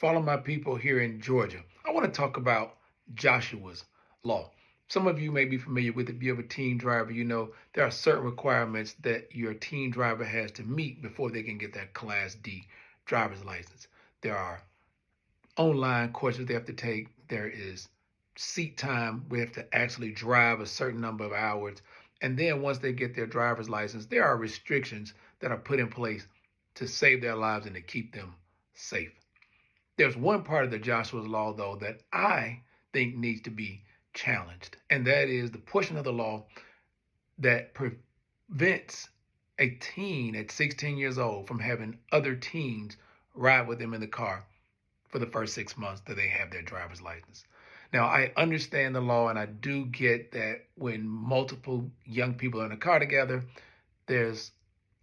follow my people here in Georgia. I want to talk about Joshua's Law. Some of you may be familiar with it. If you have a teen driver, you know there are certain requirements that your teen driver has to meet before they can get that Class D driver's license. There are online courses they have to take. There is seat time. We have to actually drive a certain number of hours. And then once they get their driver's license, there are restrictions that are put in place to save their lives and to keep them safe. There's one part of the Joshua's Law, though, that I think needs to be challenged, and that is the portion of the law that prevents a teen at 16 years old from having other teens ride with them in the car for the first 6 months that they have their driver's license. Now, I understand the law, and I do get that when multiple young people are in a car together, there's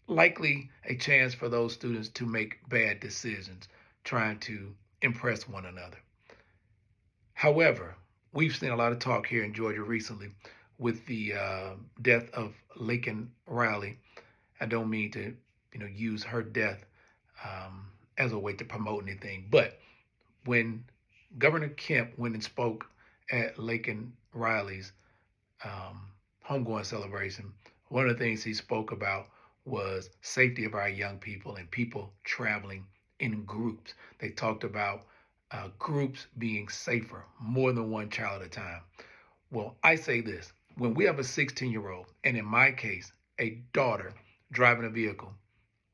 likely a chance for those students to make bad decisions trying to impress one another. However, we've seen a lot of talk here in Georgia recently with the death of Laken Riley. I don't mean to, use her death as a way to promote anything, but when Governor Kemp went and spoke at Laken Riley's homegoing celebration, one of the things he spoke about was safety of our young people and people traveling in groups. They talked about groups being safer, more than one child at a time. Well, I say this, when we have a 16-year-old, and in my case, a daughter driving a vehicle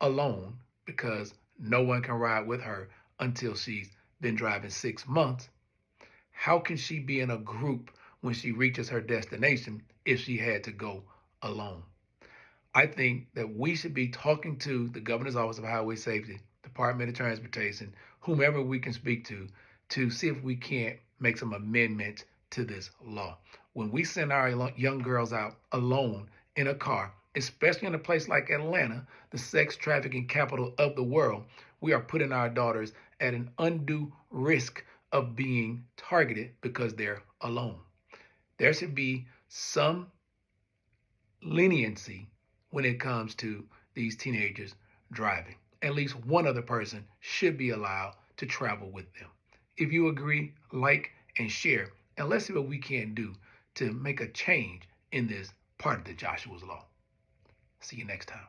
alone because no one can ride with her until she's been driving 6 months, how can she be in a group when she reaches her destination if she had to go alone? I think that we should be talking to the Governor's Office of Highway Safety, Department of Transportation, whomever we can speak to see if we can't make some amendments to this law. When we send our young girls out alone in a car, especially in a place like Atlanta, the sex trafficking capital of the world, we are putting our daughters at an undue risk of being targeted because they're alone. There should be some leniency when it comes to these teenagers driving. At least one other person should be allowed to travel with them. If you agree, like and share, and let's see what we can do to make a change in this part of the Joshua's Law. See you next time.